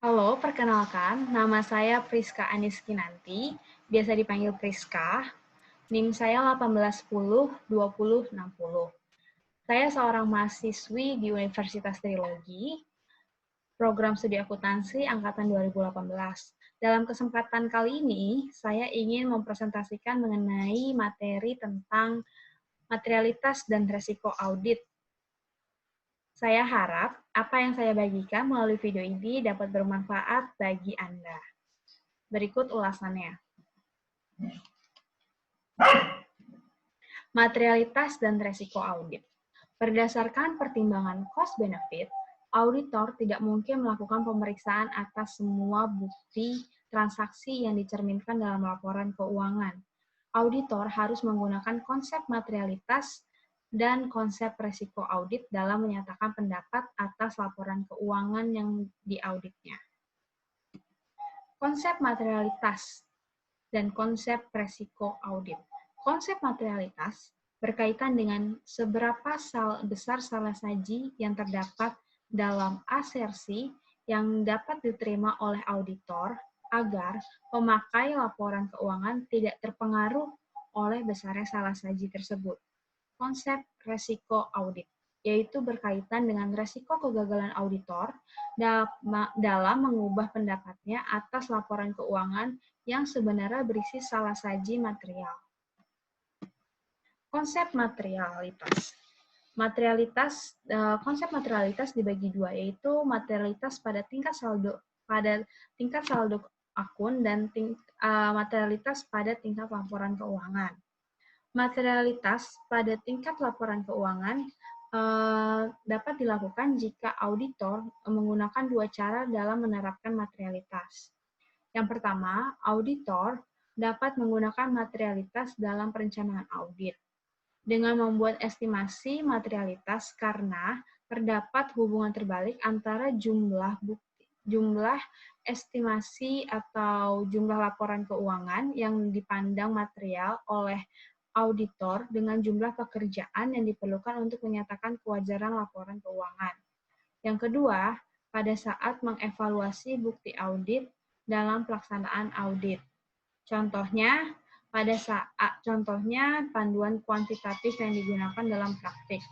Halo, perkenalkan, nama saya Priska Aniskinanti, biasa dipanggil Priska. NIM saya 18102060. Saya seorang mahasiswi di Universitas Trilogi, program studi akuntansi angkatan 2018. Dalam kesempatan kali ini, saya ingin mempresentasikan mengenai materi tentang materialitas dan resiko audit. Saya harap apa yang saya bagikan melalui video ini dapat bermanfaat bagi Anda. Berikut ulasannya. Materialitas dan resiko audit. Berdasarkan pertimbangan cost-benefit, auditor tidak mungkin melakukan pemeriksaan atas semua bukti transaksi yang dicerminkan dalam laporan keuangan. Auditor harus menggunakan konsep materialitas dan konsep resiko audit dalam menyatakan pendapat atas laporan keuangan yang diauditnya. Konsep materialitas dan konsep resiko audit. Konsep materialitas berkaitan dengan seberapa besar salah saji yang terdapat dalam asersi yang dapat diterima oleh auditor agar pemakai laporan keuangan tidak terpengaruh oleh besarnya salah saji tersebut. Konsep resiko audit, yaitu berkaitan dengan resiko kegagalan auditor dalam mengubah pendapatnya atas laporan keuangan yang sebenarnya berisi salah saji material. Konsep materialitas. Konsep materialitas dibagi dua, yaitu materialitas pada tingkat saldo akun dan materialitas pada tingkat laporan keuangan. Materialitas pada tingkat laporan keuangan dapat dilakukan jika auditor menggunakan dua cara dalam menerapkan materialitas. Yang pertama, auditor dapat menggunakan materialitas dalam perencanaan audit dengan membuat estimasi materialitas karena terdapat hubungan terbalik antara jumlah estimasi atau jumlah laporan keuangan yang dipandang material oleh auditor dengan jumlah pekerjaan yang diperlukan untuk menyatakan kewajaran laporan keuangan. Yang kedua, pada saat mengevaluasi bukti audit dalam pelaksanaan audit. Contohnya, panduan kuantitatif yang digunakan dalam praktik.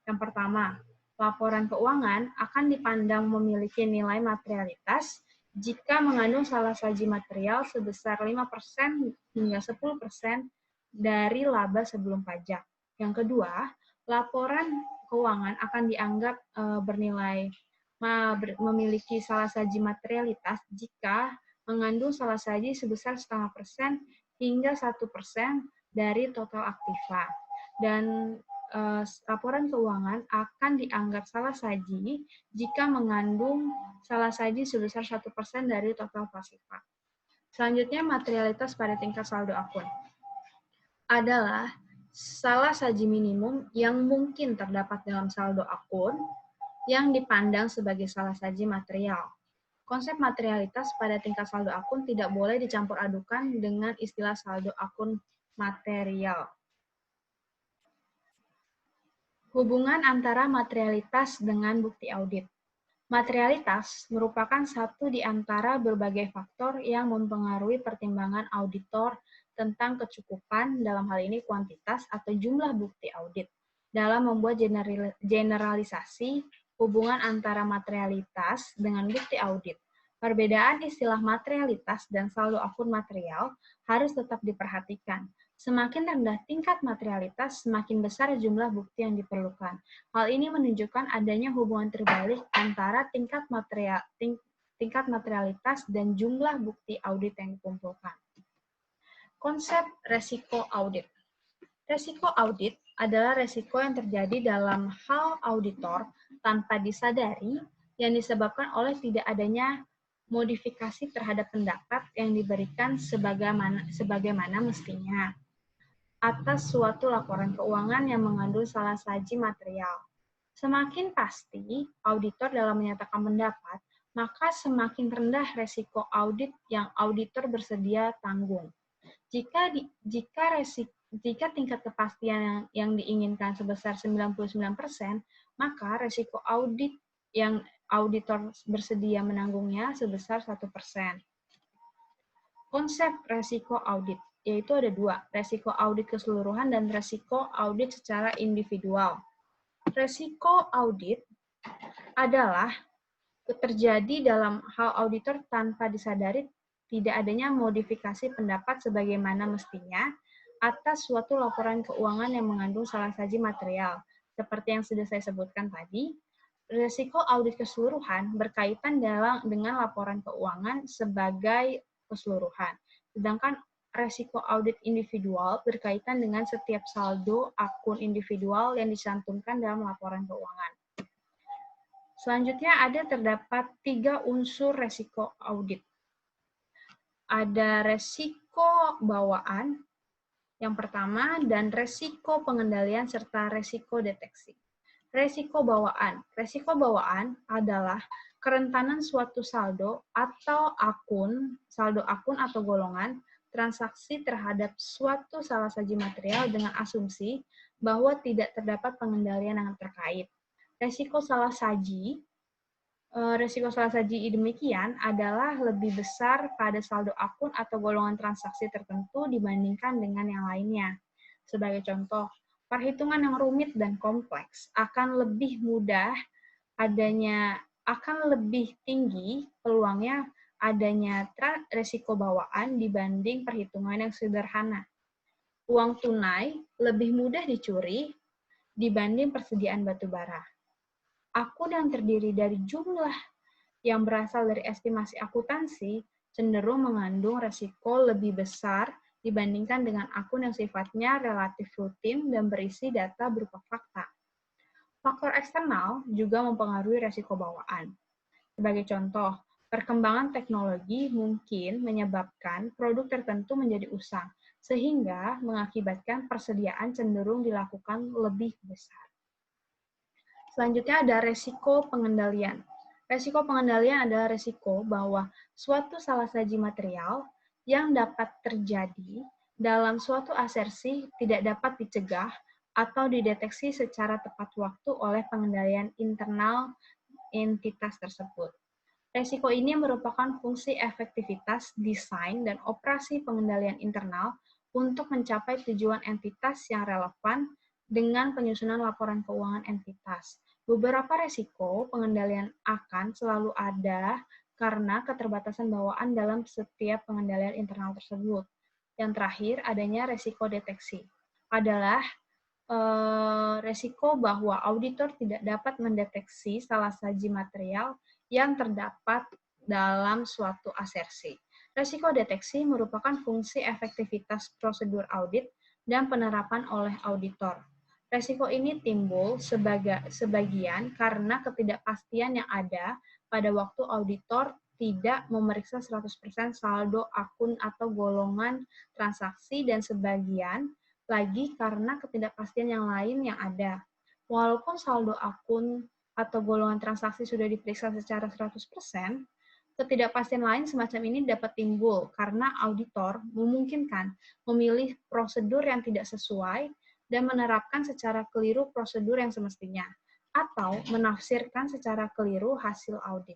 Yang pertama, laporan keuangan akan dipandang memiliki nilai materialitas jika mengandung salah saji material sebesar 5% hingga 10% dari laba sebelum pajak. Yang kedua, laporan keuangan akan dianggap memiliki salah saji materialitas jika mengandung salah saji sebesar 0,5% hingga 1% dari total aktiva. Dan laporan keuangan akan dianggap salah saji jika mengandung salah saji sebesar 1% dari total pasifa. Selanjutnya, materialitas pada tingkat saldo akun adalah salah saji minimum yang mungkin terdapat dalam saldo akun yang dipandang sebagai salah saji material. Konsep materialitas pada tingkat saldo akun tidak boleh dicampur adukan dengan istilah saldo akun material. Hubungan antara materialitas dengan bukti audit. Materialitas merupakan satu di antara berbagai faktor yang mempengaruhi pertimbangan auditor tentang kecukupan, dalam hal ini kuantitas atau jumlah bukti audit, dalam membuat generalisasi hubungan antara materialitas dengan bukti audit. Perbedaan istilah materialitas dan saldo akun material harus tetap diperhatikan. Semakin rendah tingkat materialitas, semakin besar jumlah bukti yang diperlukan. Hal ini menunjukkan adanya hubungan terbalik antara tingkat materialitas dan jumlah bukti audit yang dikumpulkan. Konsep resiko audit. Resiko audit adalah resiko yang terjadi dalam hal auditor tanpa disadari yang disebabkan oleh tidak adanya modifikasi terhadap pendapat yang diberikan sebagaimana mestinya atas suatu laporan keuangan yang mengandung salah saji material. Semakin pasti auditor dalam menyatakan pendapat, maka semakin rendah resiko audit yang auditor bersedia tanggung. Jika tingkat kepastian yang diinginkan sebesar 99%, maka resiko audit yang auditor bersedia menanggungnya sebesar 1%. Konsep resiko audit, yaitu ada dua, resiko audit keseluruhan dan resiko audit secara individual. Resiko audit adalah terjadi dalam hal auditor tanpa disadari tidak adanya modifikasi pendapat sebagaimana mestinya atas suatu laporan keuangan yang mengandung salah saji material. Seperti yang sudah saya sebutkan tadi, risiko audit keseluruhan berkaitan dengan laporan keuangan sebagai keseluruhan. Sedangkan risiko audit individual berkaitan dengan setiap saldo akun individual yang dicantumkan dalam laporan keuangan. Selanjutnya terdapat 3 unsur resiko audit. Ada resiko bawaan, yang pertama, dan resiko pengendalian serta resiko deteksi. Resiko bawaan. Resiko bawaan adalah kerentanan suatu saldo akun atau golongan transaksi terhadap suatu salah saji material dengan asumsi bahwa tidak terdapat pengendalian yang terkait. Resiko salah saji demikian adalah lebih besar pada saldo akun atau golongan transaksi tertentu dibandingkan dengan yang lainnya. Sebagai contoh, perhitungan yang rumit dan kompleks akan lebih tinggi peluangnya adanya resiko bawaan dibanding perhitungan yang sederhana. Uang tunai lebih mudah dicuri dibanding persediaan batu bara. Akun yang terdiri dari jumlah yang berasal dari estimasi akuntansi cenderung mengandung resiko lebih besar dibandingkan dengan akun yang sifatnya relatif rutin dan berisi data berupa fakta. Faktor eksternal juga mempengaruhi resiko bawaan. Sebagai contoh, perkembangan teknologi mungkin menyebabkan produk tertentu menjadi usang, sehingga mengakibatkan persediaan cenderung dilakukan lebih besar. Selanjutnya ada resiko pengendalian. Resiko pengendalian adalah resiko bahwa suatu salah saji material yang dapat terjadi dalam suatu asersi tidak dapat dicegah atau dideteksi secara tepat waktu oleh pengendalian internal entitas tersebut. Resiko ini merupakan fungsi efektivitas desain dan operasi pengendalian internal untuk mencapai tujuan entitas yang relevan dengan penyusunan laporan keuangan entitas. Beberapa resiko pengendalian akan selalu ada karena keterbatasan bawaan dalam setiap pengendalian internal tersebut. Yang terakhir, adanya resiko deteksi. Adalah resiko bahwa auditor tidak dapat mendeteksi salah saji material yang terdapat dalam suatu asersi. Resiko deteksi merupakan fungsi efektivitas prosedur audit dan penerapan oleh auditor. Resiko ini timbul sebagian karena ketidakpastian yang ada pada waktu auditor tidak memeriksa 100% saldo akun atau golongan transaksi dan sebagian lagi karena ketidakpastian yang lain yang ada. Walaupun saldo akun atau golongan transaksi sudah diperiksa secara 100%, ketidakpastian lain semacam ini dapat timbul karena auditor memungkinkan memilih prosedur yang tidak sesuai dan menerapkan secara keliru prosedur yang semestinya, atau menafsirkan secara keliru hasil audit.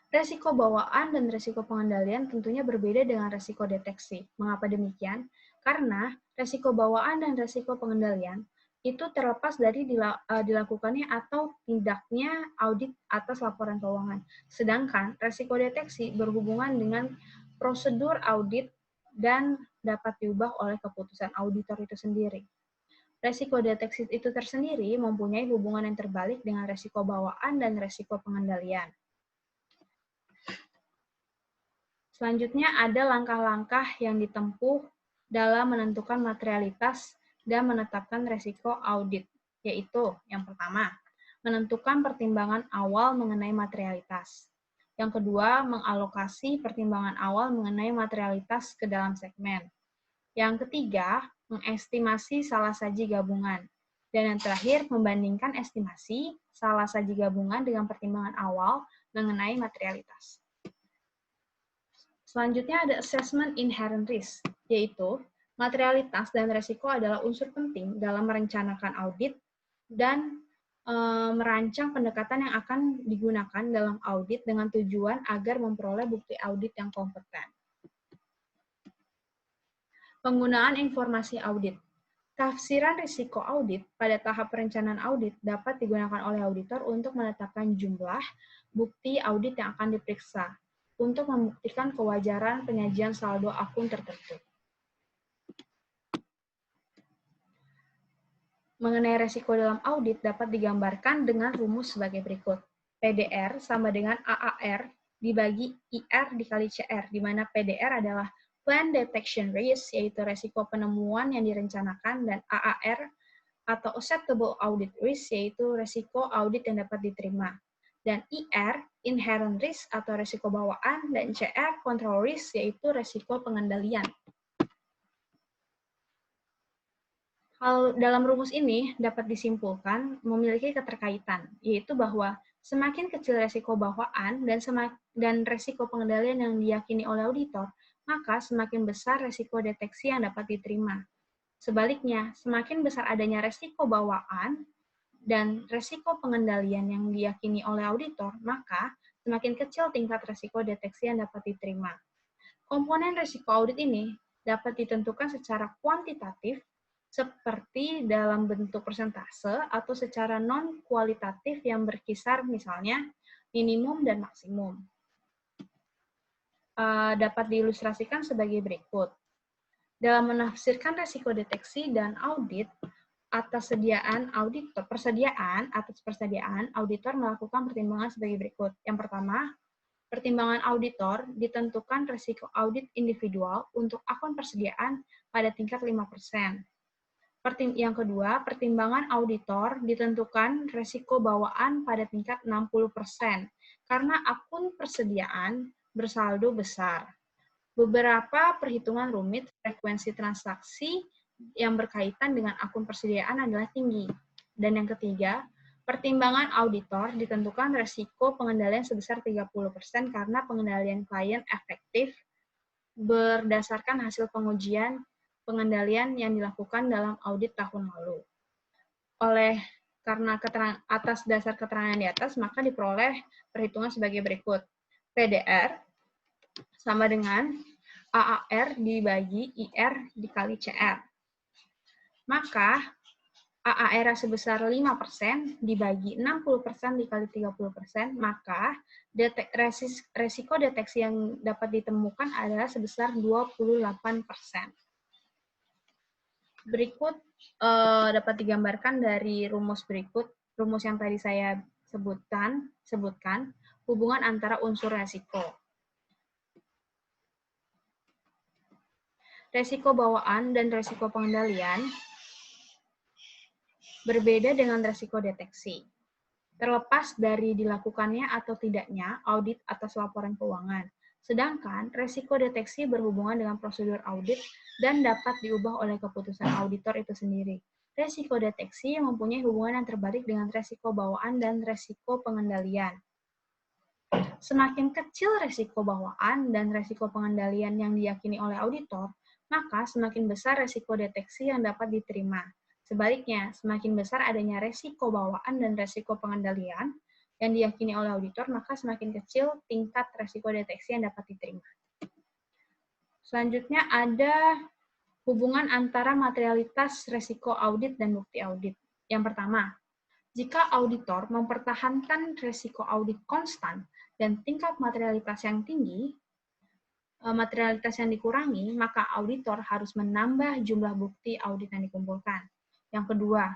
Resiko bawaan dan resiko pengendalian tentunya berbeda dengan resiko deteksi. Mengapa demikian? Karena resiko bawaan dan resiko pengendalian itu terlepas dari dilakukannya atau tidaknya audit atas laporan keuangan. Sedangkan resiko deteksi berhubungan dengan prosedur audit dan dapat diubah oleh keputusan auditor itu sendiri. Resiko deteksi itu tersendiri mempunyai hubungan yang terbalik dengan resiko bawaan dan resiko pengendalian. Selanjutnya ada langkah-langkah yang ditempuh dalam menentukan materialitas dan menetapkan resiko audit, yaitu yang pertama, menentukan pertimbangan awal mengenai materialitas. Yang kedua, mengalokasi pertimbangan awal mengenai materialitas ke dalam segmen. Yang ketiga, mengestimasi salah saji gabungan. Dan yang terakhir, membandingkan estimasi salah saji gabungan dengan pertimbangan awal mengenai materialitas. Selanjutnya ada assessment inherent risk, yaitu materialitas dan resiko adalah unsur penting dalam merencanakan audit dan merancang pendekatan yang akan digunakan dalam audit dengan tujuan agar memperoleh bukti audit yang kompeten. Penggunaan informasi audit. Tafsiran risiko audit pada tahap perencanaan audit dapat digunakan oleh auditor untuk menetapkan jumlah bukti audit yang akan diperiksa untuk membuktikan kewajaran penyajian saldo akun tertentu. Mengenai resiko dalam audit dapat digambarkan dengan rumus sebagai berikut. PDR sama dengan AAR dibagi IR dikali CR, di mana PDR adalah Plan Detection Risk, yaitu resiko penemuan yang direncanakan, dan AAR atau Acceptable Audit Risk, yaitu resiko audit yang dapat diterima. Dan IR, Inherent Risk atau resiko bawaan, dan CR, Control Risk, yaitu resiko pengendalian. Hal dalam rumus ini dapat disimpulkan memiliki keterkaitan, yaitu bahwa semakin kecil resiko bawaan dan resiko pengendalian yang diyakini oleh auditor, maka semakin besar resiko deteksi yang dapat diterima. Sebaliknya, semakin besar adanya resiko bawaan dan resiko pengendalian yang diyakini oleh auditor, maka semakin kecil tingkat resiko deteksi yang dapat diterima. Komponen resiko audit ini dapat ditentukan secara kuantitatif, seperti dalam bentuk persentase, atau secara non-kualitatif yang berkisar misalnya minimum dan maksimum. Dapat diilustrasikan sebagai berikut. Dalam menafsirkan risiko deteksi dan audit, atas persediaan, auditor melakukan pertimbangan sebagai berikut. Yang pertama, pertimbangan auditor ditentukan risiko audit individual untuk akun persediaan pada tingkat 5%. Yang kedua, pertimbangan auditor ditentukan risiko bawaan pada tingkat 60%, karena akun persediaan bersaldo besar. Beberapa perhitungan rumit frekuensi transaksi yang berkaitan dengan akun persediaan adalah tinggi. Dan yang ketiga, pertimbangan auditor ditentukan risiko pengendalian sebesar 30% karena pengendalian klien efektif berdasarkan hasil pengujian pengendalian yang dilakukan dalam audit tahun lalu. Karena atas dasar keterangan di atas, maka diperoleh perhitungan sebagai berikut. PDR sama dengan AAR dibagi IR dikali CR. Maka AAR sebesar 5% dibagi 60% dikali 30%, maka resiko deteksi yang dapat ditemukan adalah sebesar 28%. Berikut dapat digambarkan dari rumus yang tadi saya sebutkan, hubungan antara unsur resiko. Resiko bawaan dan resiko pengendalian berbeda dengan resiko deteksi, terlepas dari dilakukannya atau tidaknya audit atas laporan keuangan. Sedangkan resiko deteksi berhubungan dengan prosedur audit dan dapat diubah oleh keputusan auditor itu sendiri. Resiko deteksi yang mempunyai hubungan yang terbalik dengan resiko bawaan dan resiko pengendalian. Semakin kecil resiko bawaan dan resiko pengendalian yang diyakini oleh auditor, maka semakin besar resiko deteksi yang dapat diterima. Sebaliknya, semakin besar adanya resiko bawaan dan resiko pengendalian yang diyakini oleh auditor, maka semakin kecil tingkat resiko deteksi yang dapat diterima. Selanjutnya ada hubungan antara materialitas resiko audit dan bukti audit. Yang pertama, jika auditor mempertahankan resiko audit konstan dan tingkat materialitas yang tinggi, materialitas yang dikurangi, maka auditor harus menambah jumlah bukti audit yang dikumpulkan. Yang kedua,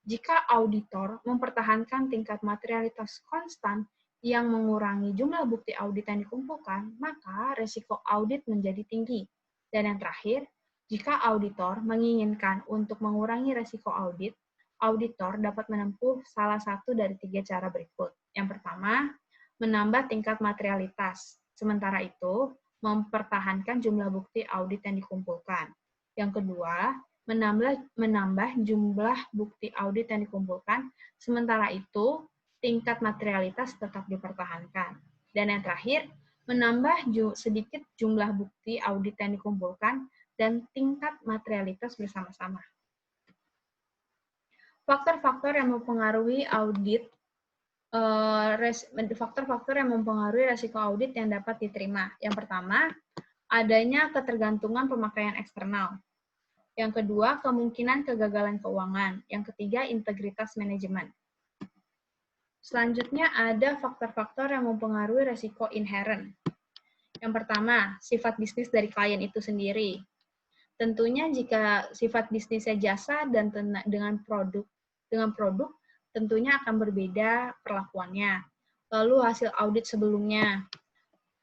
jika auditor mempertahankan tingkat materialitas konstan yang mengurangi jumlah bukti audit yang dikumpulkan, maka risiko audit menjadi tinggi. Dan yang terakhir, jika auditor menginginkan untuk mengurangi risiko audit, auditor dapat menempuh salah satu dari 3 cara berikut. Yang pertama, menambah tingkat materialitas. Sementara itu, mempertahankan jumlah bukti audit yang dikumpulkan. Yang kedua, menambah jumlah bukti audit yang dikumpulkan, sementara itu tingkat materialitas tetap dipertahankan. Dan yang terakhir, menambah sedikit jumlah bukti audit yang dikumpulkan dan tingkat materialitas bersama-sama. Faktor-faktor yang mempengaruhi audit, faktor-faktor yang mempengaruhi resiko audit yang dapat diterima. Yang pertama, adanya ketergantungan pemakaian eksternal. Yang kedua, kemungkinan kegagalan keuangan. Yang ketiga, integritas manajemen. Selanjutnya ada faktor-faktor yang mempengaruhi resiko inherent. Yang pertama, sifat bisnis dari klien itu sendiri. Tentunya jika sifat bisnisnya jasa dan dengan produk tentunya akan berbeda perlakuannya. Lalu hasil audit sebelumnya,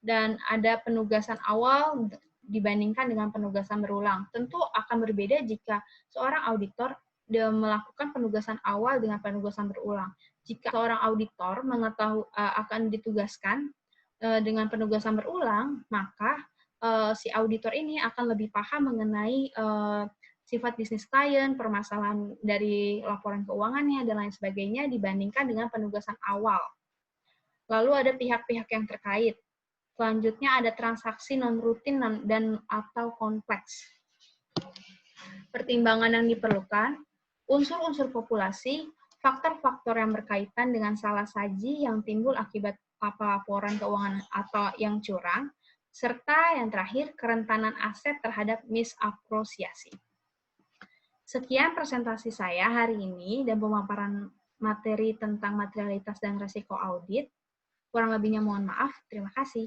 dan ada penugasan awal dibandingkan dengan penugasan berulang. Tentu akan berbeda jika seorang auditor melakukan penugasan awal dengan penugasan berulang. Jika seorang auditor akan ditugaskan dengan penugasan berulang, maka si auditor ini akan lebih paham mengenai sifat bisnis klien, permasalahan dari laporan keuangannya, dan lain sebagainya dibandingkan dengan penugasan awal. Lalu ada pihak-pihak yang terkait. Selanjutnya ada transaksi non-rutin dan atau kompleks. Pertimbangan yang diperlukan, unsur-unsur populasi, faktor-faktor yang berkaitan dengan salah saji yang timbul akibat laporan keuangan atau yang curang, serta yang terakhir, kerentanan aset terhadap misapresiasi. Sekian presentasi saya hari ini dan pemaparan materi tentang materialitas dan resiko audit. Kurang lebihnya mohon maaf. Terima kasih.